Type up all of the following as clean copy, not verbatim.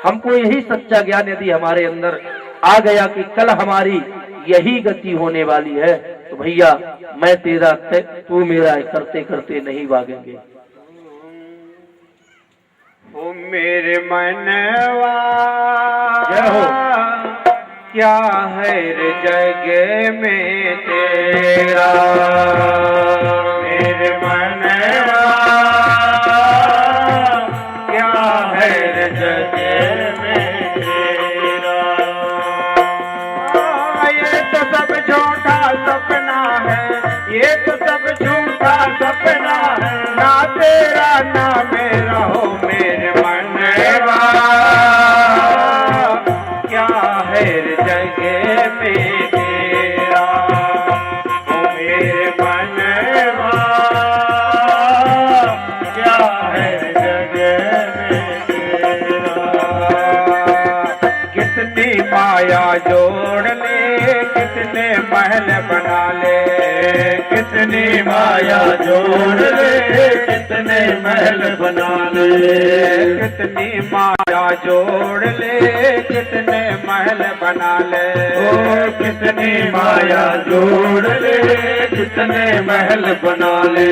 हमको यही सच्चा ज्ञान यदि हमारे अंदर आ गया कि कल हमारी यही गति होने वाली है, तो भैया मैं तेरा तू मेरा करते करते नहीं भागेंगे। ओ मेरे मनवा जय हो। क्या है रे जग में तेरा, मेरे मनवा क्या है रे जग में तेरा। ये तो सब झूठा सपना है, ये तो सब झूठा सपना है, ना तेरा ना मेरा हो मेरे मनवा क्या है रे जग में तेरा। ओ मेरे मनवा क्या है जग में तेरा। कितनी माया जोड़ ले, कितने महल बना ले, कितनी माया जोड़ ले, कितने महल बना ले, कितनी माया जोड़ ले, कितने महल बना ले, ओ कितनी माया जोड़ ले, कितने महल बना ले।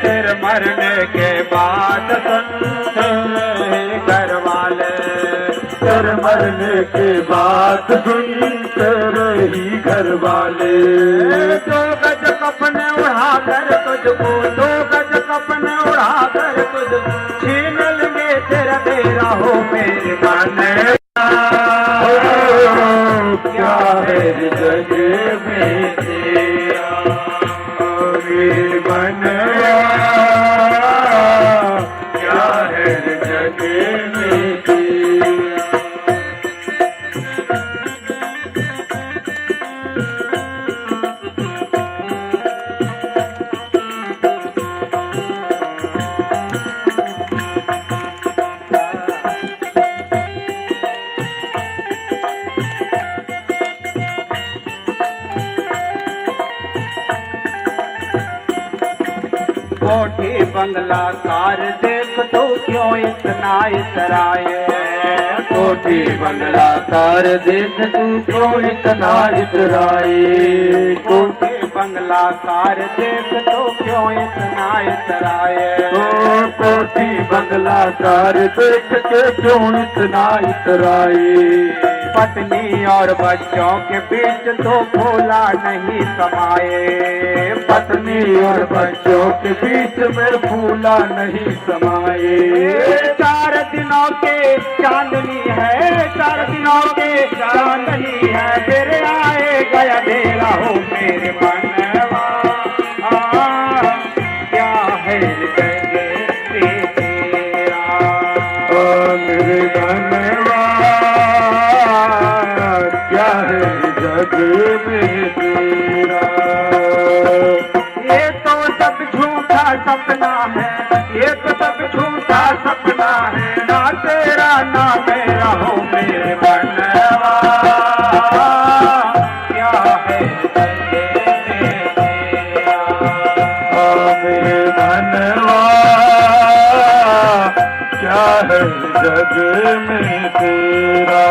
तेरे मरने के बाद घर वाले, तेरे मरने के बाद सुनते रही घर वाले। दो गज कपने उड़ा कर तुझको, दो गज कपने उड़ा कर तुझको छीन लेंगे तेरा तेरा हो मेरे मन। क्या है जग में तेरा मेरे मन, क्या है जग में तेरा। कोठी बंगला कार देख तो क्यों इतना इतराए, कोठी बंगला कार देख तू क्यों इतना इतराए, कोठी बंगला कार देख तो क्यों इतना इतराए, कोठी बंगला कार देख के क्यों इतना इतराए। पत्नी और बच्चों के बीच तो फूला नहीं समाये, पत्नी और बच्चों के बीच में फूला नहीं समाये। 4 दिनों के चांदनी है, 4 दिनों के चांदनी है, फिर आए गया तेरा हो मेरे मनवा। क्या है जग में तेरा मेरे मनवा, क्या है जग में तेरा। ये तो सब झूठा सपना है, ये तो सब झूठा सपना है, ना तेरा ना मेरा हो मेरे मनवा। क्या है जग में तेरा मेरे मनवा, क्या है जग में तेरा।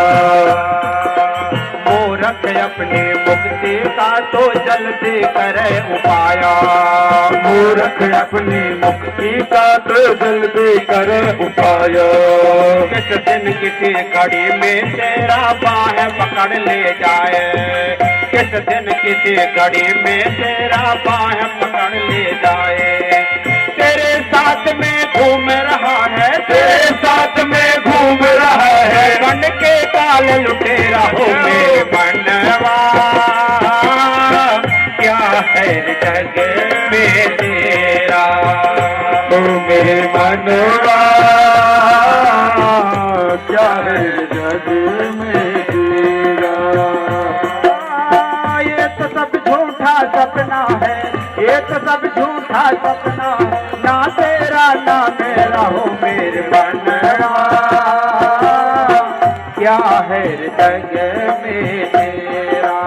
मूर्ख अपनी मुक्ति का तो जल्दी करे उपाया, मूर्ख अपनी मुक्ति का तो जल्दी करे उपाया। किस दिन किसी घड़ी में तेरा बाह पकड़ ले जाए, किस दिन किसी घड़ी में तेरा बाह पकड़ ले जाए। तेरे साथ में घूम रहा है, तेरे साथ में घूम रहा है, बन के काल लुटेरा हो मेरे मनवा। क्या है जग में तेरा ओ मेरे मनवा, क्या है जग में तेरा। ये तो सब झूठा सपना है, ये तो सब झूठा सपना है, ना तेरा ना मेरा हो मेरे मनवा। क्या है जग में तेरा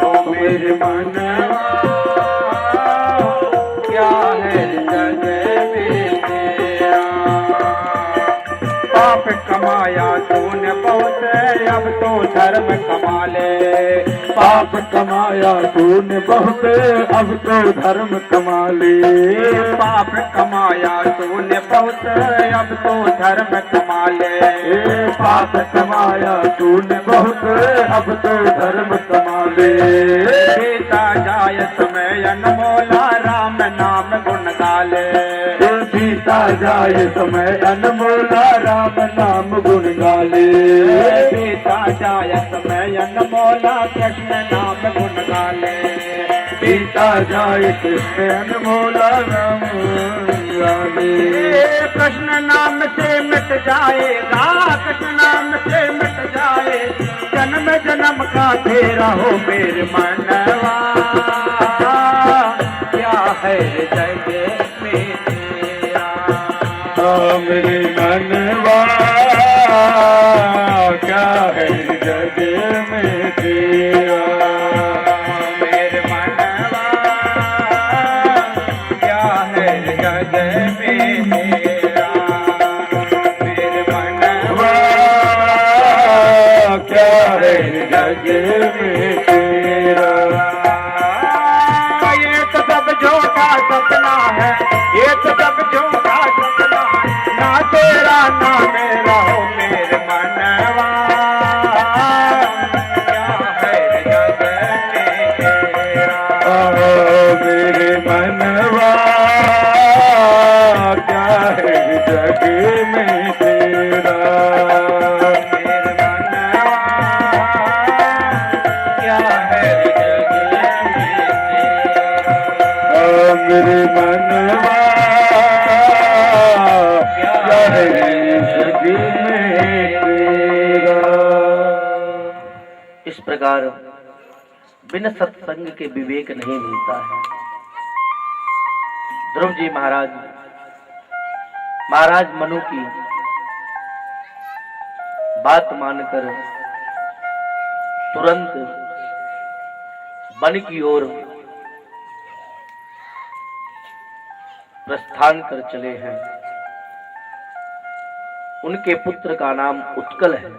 ओ मेरे मनवा, क्या है जग में तेरा। पाप कमाया तूने बहुत, अब तो धर्म कमा ले। पाप कमाया तूने बहुत, अब तो धर्म कमा ले। पाप कमाया तूने बहुत, अब तो धर्म कमा ले। पाप कमाया तूने बहुत, अब तो धर्म कमा ले। बीता जाए समय अनमोला राम नाम गुण गाले। बीता जाए समय अनमोला राम नाम गुण गाले। बीता जाए समय अनमोला कृष्ण नाम गुण गाले। बीता जाए कृष्ण अनमोला राम गाले। कृष्ण नाम से मिट जाएगा, कृष्ण नाम से मिट जाए जन्म जन्म का तेरा हो मेरे मनवा। क्या है जग में तेरा, मेरे मनवा क्या है जग में तेरा। मेरे मनवा क्या है जग में तेरा। मेरे मनवा क्या है जग में तेरा। ये तो सब झूठा सपना है, ये तो सब झूठा सपना है, ना तेरा ना मेरा हो मेरे मनवा। क्या है जग में तेरा, मेरे मनवा क्या है जग में तेरा। मेरे मनवा क्या है जग में तेरा। मेरे मनवा क्या है जग में तेरा। इस प्रकार बिन सत्संग के विवेक नहीं मिलता है। ध्रुव जी महाराज मनु की बात मानकर तुरंत वन की ओर प्रस्थान कर चले हैं। उनके पुत्र का नाम उत्कल है।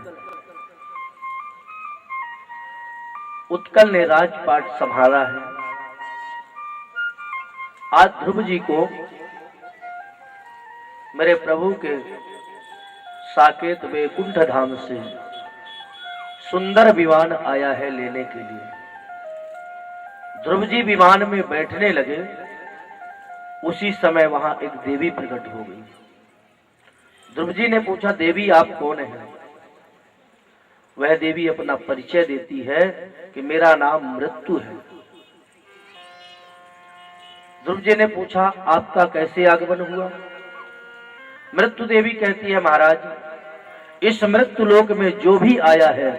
उत्कल ने राजपाट संभाला है। आज ध्रुव जी को मेरे प्रभु के साकेत वैकुंठ धाम से सुंदर विमान आया है लेने के लिए। ध्रुव जी विमान में बैठने लगे, उसी समय वहां एक देवी प्रकट हो गई। ध्रुव जी ने पूछा, देवी आप कौन हैं? वह देवी अपना परिचय देती है कि मेरा नाम मृत्यु है। ध्रुव जी ने पूछा, आपका कैसे आगमन हुआ? मृत्यु देवी कहती है, महाराज इस मृत्यु लोक में जो भी आया है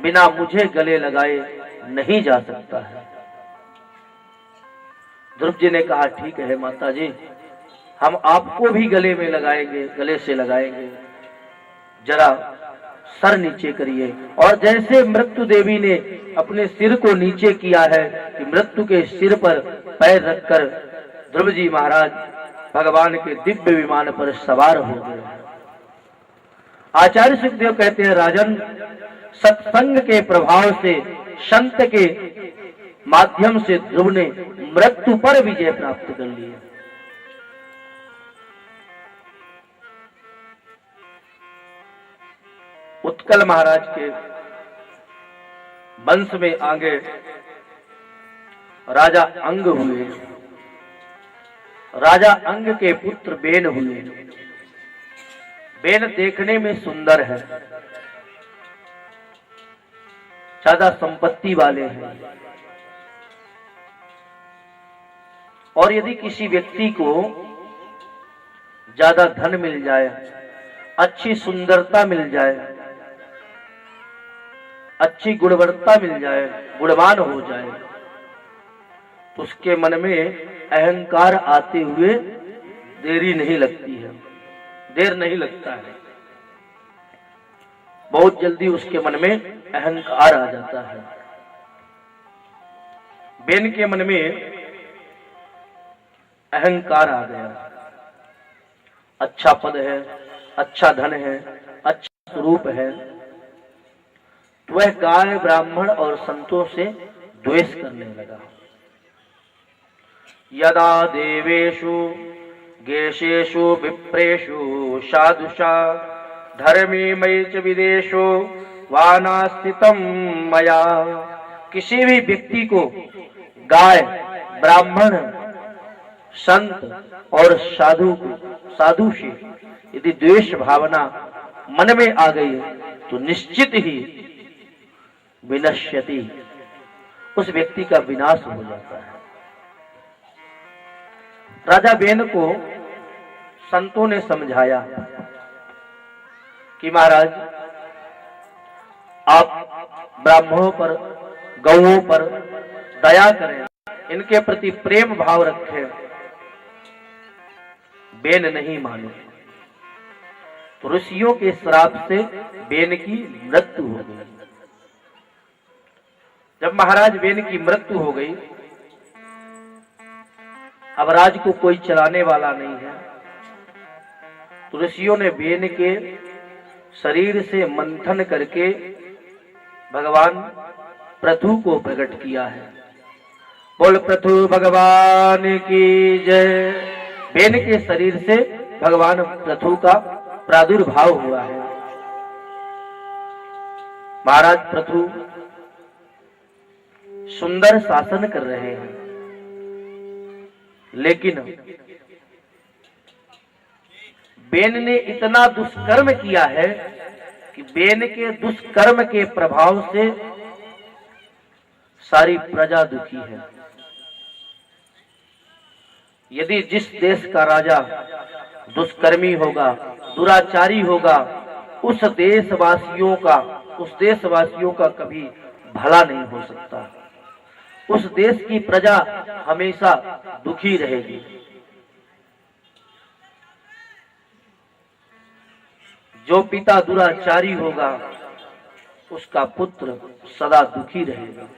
बिना मुझे गले लगाए नहीं जा सकता है। ध्रुव जी ने कहा, ठीक है माता जी, हम आपको भी गले में लगाएंगे, गले से लगाएंगे। जरा सर नीचे करिए। और जैसे मृत्यु देवी ने अपने सिर को नीचे किया है कि मृत्यु के सिर पर पैर रखकर ध्रुव जी महाराज भगवान के दिव्य विमान पर सवार हो गए। आचार्य सुखदेव कहते हैं, राजन सत्संग के प्रभाव से, संत के माध्यम से ध्रुव ने मृत्यु पर विजय प्राप्त कर ली। उत्कल महाराज के वंश में आगे राजा अंग हुए। राजा अंग के पुत्र बेन हुए। बेन देखने में सुंदर है, ज्यादा संपत्ति वाले हैं। और यदि किसी व्यक्ति को ज्यादा धन मिल जाए, अच्छी सुंदरता मिल जाए, अच्छी गुणवत्ता मिल जाए, गुणवान हो जाए, तो उसके मन में अहंकार आते हुए देरी नहीं लगती है, देर नहीं लगता है। बहुत जल्दी उसके मन में अहंकार आ जाता है। बेन के मन में अहंकार आ गया। अच्छा पद है, अच्छा धन है, अच्छा स्वरूप है, तो वह गाय, ब्राह्मण और संतों से द्वेष करने लगा। यदा देवेषु गेशेषु विप्रेषु साधुषा धर्मी मयि च विदेशो वानास्थितम मया। किसी भी व्यक्ति को गाय, ब्राह्मण, संत और साधु से यदि द्वेष भावना मन में आ गई तो निश्चित ही विनश्यति, उस व्यक्ति का विनाश हो जाता है। राजा बेन को संतों ने समझाया कि महाराज, आप ब्राह्मणों पर, गौओं पर दया करें, इनके प्रति प्रेम भाव रखें। बेन नहीं माने तो ऋषियों के श्राप से बेन की मृत्यु हो गई। जब महाराज बेन की मृत्यु हो गई, अब राज को कोई चलाने वाला नहीं है, तो ऋषियों ने बेन के शरीर से मंथन करके भगवान पृथु को प्रकट किया है। बोल पृथु भगवान की जय। बेन के शरीर से भगवान पृथु का प्रादुर्भाव हुआ है। महाराज पृथु सुंदर शासन कर रहे हैं, लेकिन बेन ने इतना दुष्कर्म किया है कि बेन के दुष्कर्म के प्रभाव से सारी प्रजा दुखी है। यदि जिस देश का राजा दुष्कर्मी होगा, दुराचारी होगा, उस देशवासियों का कभी भला नहीं हो सकता। उस देश की प्रजा हमेशा दुखी रहेगी। जो पिता दुराचारी होगा, उसका पुत्र सदा दुखी रहेगा।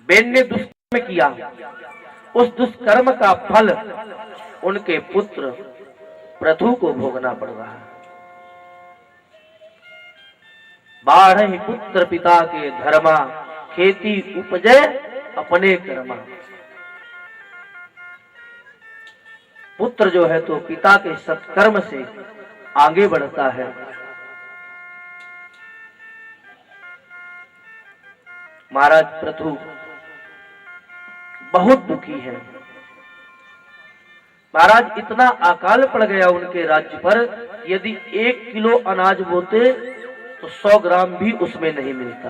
बेन ने दुष्कर्म किया, उस दुष्कर्म का फल उनके पुत्र पृथु को भोगना पड़ रहा है। बाढ़ पुत्र पिता के धर्मा, खेती उपजे अपने कर्मा। पुत्र जो है तो पिता के सत्कर्म से आगे बढ़ता है। महाराज पृथु बहुत दुखी है। महाराज इतना अकाल पड़ गया उनके राज्य पर, यदि 1 किलो अनाज बोते तो 100 ग्राम भी उसमें नहीं मिलता।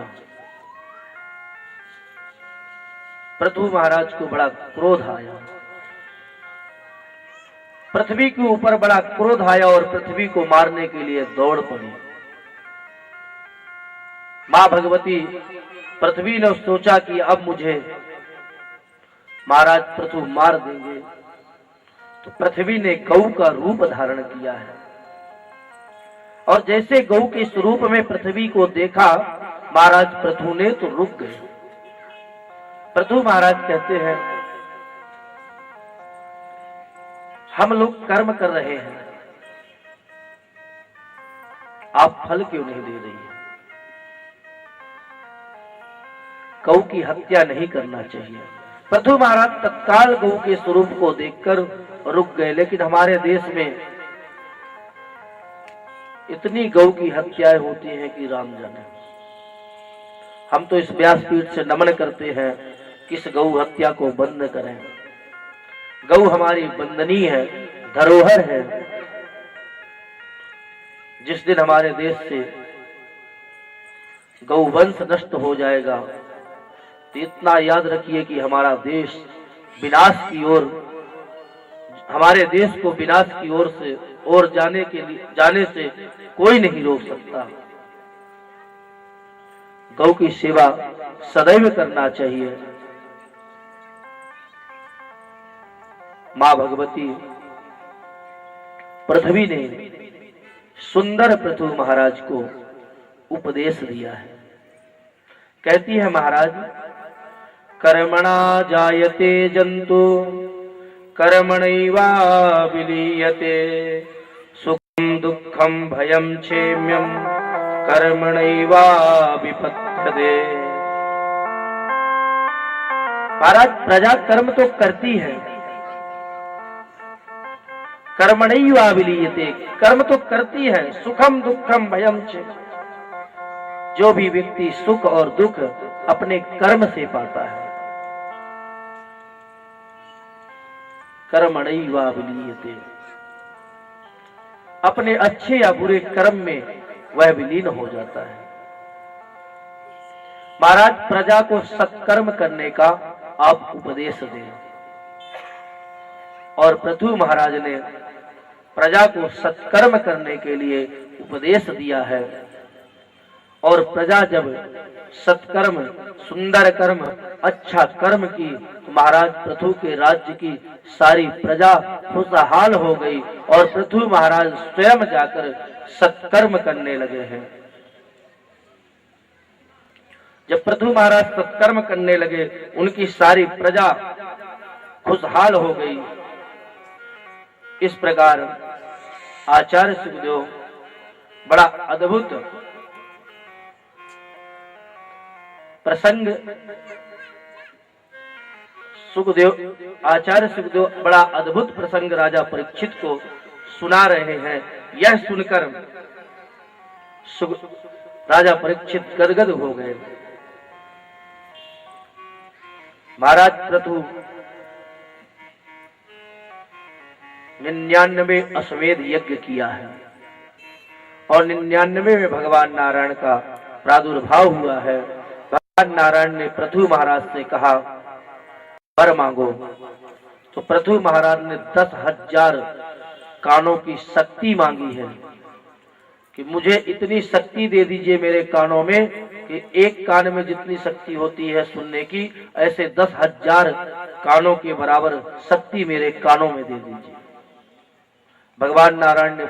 पृथु महाराज को बड़ा क्रोध आया, पृथ्वी के ऊपर बड़ा क्रोध आया और पृथ्वी को मारने के लिए दौड़ पड़ी। मां भगवती पृथ्वी ने सोचा कि अब मुझे महाराज पृथु मार देंगे, तो पृथ्वी ने गौ का रूप धारण किया है। और जैसे गौ के स्वरूप में पृथ्वी को देखा महाराज पृथु ने, तो रुक गए। पृथु महाराज कहते हैं, हम लोग कर्म कर रहे हैं, आप फल क्यों नहीं दे रही है? गौ की हत्या नहीं करना चाहिए। पृथु महाराज तत्काल गौ के स्वरूप को देखकर रुक गए, लेकिन हमारे देश में इतनी गौ की हत्याएं होती हैं कि राम जाने। हम तो इस व्यासपीठ से नमन करते हैं कि इस गौ हत्या को बंद करें। गौ हमारी वंदनीय है, धरोहर है। जिस दिन हमारे देश से गौवंश नष्ट हो जाएगा, तो इतना याद रखिए कि हमारा देश विनाश की ओर, हमारे देश को विनाश की ओर जाने से कोई नहीं रोक सकता। गौ की सेवा सदैव करना चाहिए। मां भगवती पृथ्वी ने सुंदर पृथु महाराज को उपदेश दिया है। कहती है महाराज, कर्मणा जायते जंतु कर्मणैवा विलीयते। दुःखं भयं क्षेम्यं कर्मणैवाभिपद्यते। महाराज प्रजा कर्म तो करती है, कर्मणैवाभिलीयते, कर्म तो करती है, सुखम दुखम भयम च, जो भी व्यक्ति सुख और दुख अपने कर्म से पाता है, कर्मणैवाभिलीयते, अपने अच्छे या बुरे कर्म में वह विलीन हो जाता है। महाराज प्रजा को सत्कर्म करने का आप उपदेश दें। और पृथु महाराज ने प्रजा को सत्कर्म करने के लिए उपदेश दिया है। और प्रजा जब सत्कर्म, सुंदर कर्म, अच्छा कर्म की, तो महाराज पृथु के राज्य की सारी प्रजा खुशहाल हो गई और पृथु महाराज स्वयं जाकर सत्कर्म करने लगे हैं। जब पृथु महाराज सत्कर्म करने लगे, उनकी सारी प्रजा खुशहाल हो गई। इस प्रकार आचार्य सुखदेव बड़ा अद्भुत प्रसंग, आचार्य सुखदेव बड़ा अद्भुत प्रसंग राजा परीक्षित को सुना रहे हैं। यह सुनकर राजा परीक्षित गदगद हो गए। महाराज पृथु 99 अश्वमेध यज्ञ किया है और 99 में भगवान नारायण का प्रादुर्भाव हुआ है। भगवान नारायण ने पृथु महाराज से कहा वर मांगो, तो पृथु महाराज ने 10,000 कानों की शक्ति मांगी है कि मुझे इतनी शक्ति दे दीजिए मेरे कानों में कि एक कान में जितनी शक्ति होती है सुनने की, ऐसे 10,000 कानों के बराबर शक्ति मेरे कानों में दे दीजिए। भगवान नारायण ने